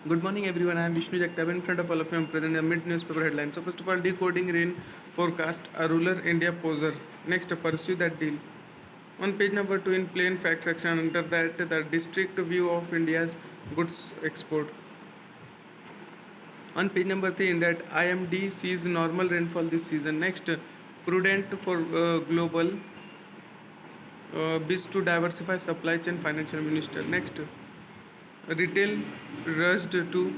Good morning, everyone. I am Vishnu Jagtap. In front of all of you, I am presenting the mid newspaper headlines. So, first of all, decoding rain forecast, a rural India poser. Next, pursue that deal. On page number 2, in plain fact section, under that, the district view of India's goods export. On page number 3, in that, IMD sees normal rainfall this season. Next, prudent for global bids to diversify supply chain, financial minister. Next, retail rushed to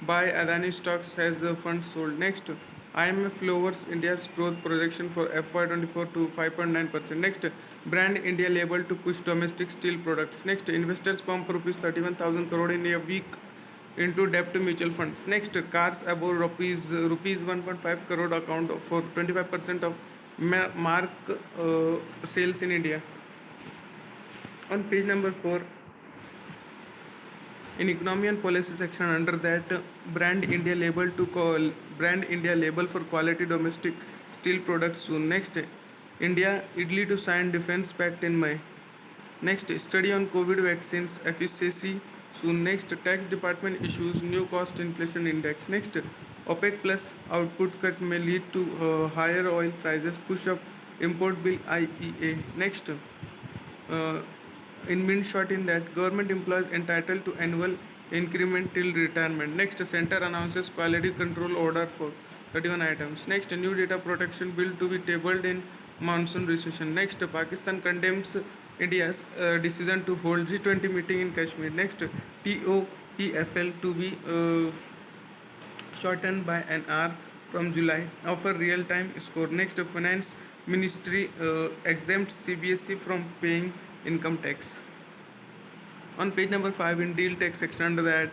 buy Adani stocks as funds sold. Next, IMF lowers India's growth projection for FY24 to 5.9%. Next, brand India label to push domestic steel products. Next, investors pump rupees 31,000 crore in a week into debt mutual funds. Next, cars above rupees 1.5 crore account for 25% of mark sales in India. On page number 4, in economy and policy section, under that, brand India label for quality domestic steel products soon. Next, India Italy to sign defense pact in May. Next, study on COVID vaccines efficacy soon. Next, tax department issues new cost inflation index. Next, OPEC plus output cut may lead to higher oil prices, push up import bill IEA. Next, uh, in mean short, in that, government employees entitled to annual increment till retirement. Next, center announces quality control order for 31 items. Next, new data protection bill to be tabled in monsoon recession. Next, Pakistan condemns India's decision to hold G20 meeting in Kashmir. Next, TOEFL to be shortened by an hour from July. Offer real-time score. Next, finance ministry exempts CBSE from paying income tax. On page number 5, in deal tax section, under that,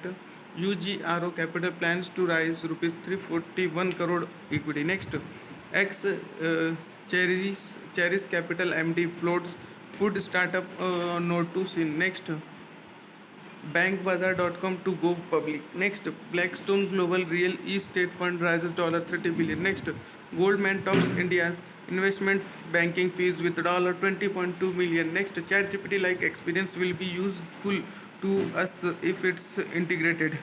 UGRO Capital plans to raise rupees 341 crore equity. Next, ex Cherish Capital MD floats food startup note to scene. Next, bankbazaar.com to go public. Next, Blackstone Global Real Estate Fund raises $30 billion. Next, Goldman tops India's investment banking fees with $20.2 million. Next, ChatGPT like experience will be useful to us if it's integrated.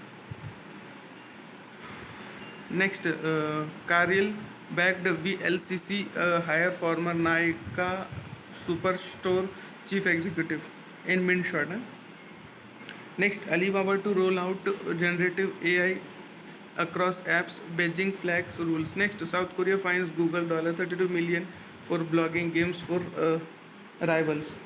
Next, Caril backed VLCC hire former Nykaa Superstore chief executive in mint short. Next, Alibaba to roll out generative AI across apps, Beijing flags rules. Next, South Korea fines Google $32 million for blogging games for rivals.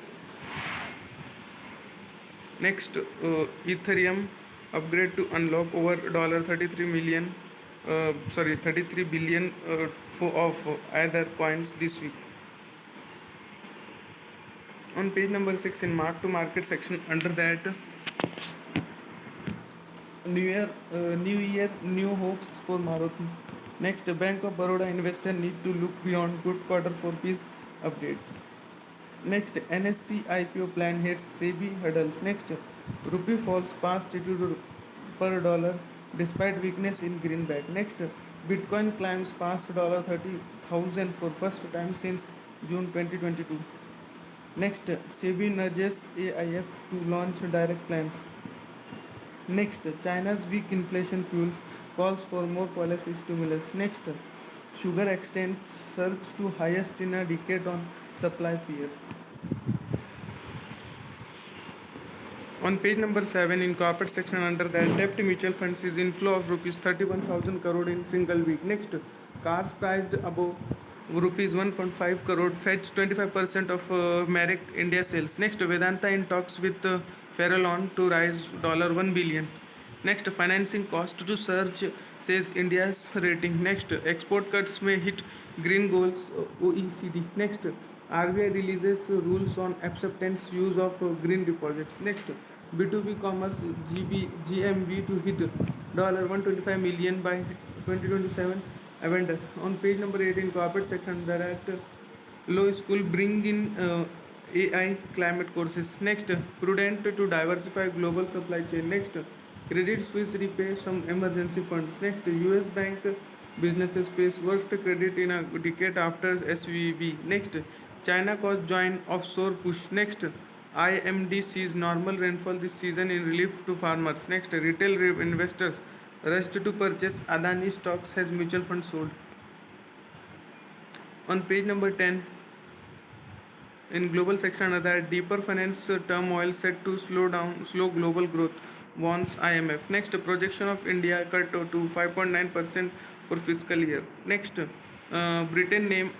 Next, Ethereum upgrade to unlock over $33 billion of other coins this week. On page number 6, in mark to market section, under that, New Year, new hopes for Maruti. Next, Bank of Baroda investor need to look beyond good quarter for fees update. Next, NSC IPO plan hits SEBI hurdles. Next, rupee falls past 82 per dollar despite weakness in greenback. Next, Bitcoin climbs past $30,000 for first time since June 2022. Next, SEBI nudges AIF to launch direct plans. Next, China's weak inflation fuels calls for more policy stimulus. Next, sugar extends surge to highest in a decade on supply fear. On page number 7, in corporate section, under that, debt mutual funds is inflow of rupees 31,000 crore in single week. Next, cars priced above rupees 1.5 crore fetch 25% of Merrick India sales. Next, Vedanta in talks with Farallon to raise $1 billion. Next, financing cost to surge, says India's rating. Next, export cuts may hit green goals OECD. Next, RBI releases rules on acceptance use of green deposits. Next, B2B commerce GMV to hit $125 million by 2027. Aventus. On page number 8, in corporate section, there at Law School bring in AI climate courses. Next, prudent to diversify global supply chain. Next, Credit Suisse repay some emergency funds. Next, US bank businesses face worst credit in a decade after SVB. Next, China cost join offshore push. Next, IMD sees normal rainfall this season in relief to farmers. Next, retail investors rushed to purchase Adani stocks as mutual fund sold. On page number 10, in global section, that deeper finance turmoil set to slow global growth, warns IMF. Next, projection of India cut to 5.9% for fiscal year. Next, Britain name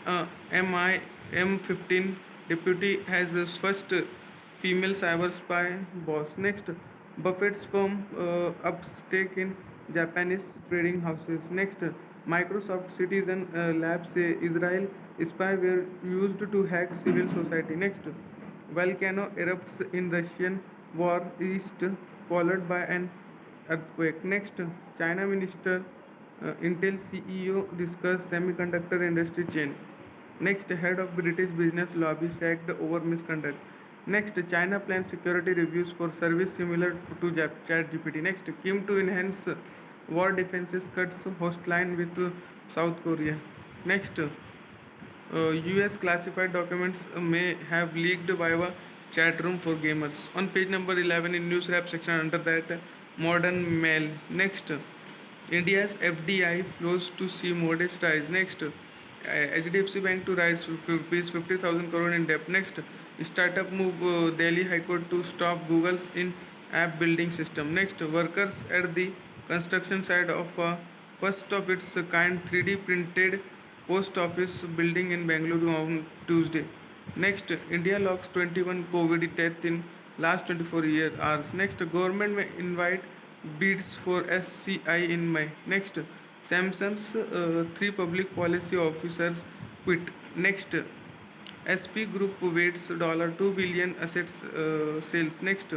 M15 deputy has his first female cyber spy boss. Next, Buffett's firm ups stake in Japanese trading houses. Next, Microsoft Citizen Labs say Israel spy were used to hack civil society. Next, volcano erupts in Russian war east, followed by an earthquake. Next, China minister Intel CEO discuss semiconductor industry chain. Next, head of British business lobby sacked over misconduct. Next, China plans security reviews for service similar to ChatGPT. Next, Kim to enhance war defenses cuts host line with South Korea. Next, US classified documents may have leaked via chat room for gamers. On page number 11 in news wrap section under that, modern mail. Next, India's FDI flows to see modest rise. Next, HDFC Bank to rise rupees 50,000 crore in debt. Next, startup move Delhi High Court to stop Google's in app building system. Next, workers at the construction site of first of its kind 3D printed post office building in Bangalore on Tuesday. Next, India logs 21 COVID deaths in last 24 hours. Next, government may invite bids for SCI in May. Next, Samsung's three public policy officers quit. Next, SP Group waits $2 billion assets sales. Next,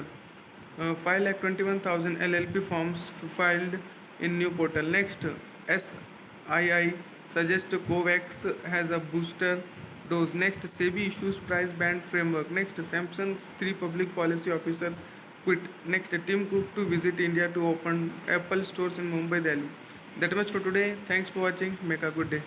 5,21,000 LLP forms filed in new portal. Next, SII suggests Covax has a booster dose. Next, SEBI issues price band framework. Next, Samsung's three public policy officers quit. Next, Tim Cook to visit India to open Apple stores in Mumbai, Delhi. That much for today. Thanks for watching. Make a good day.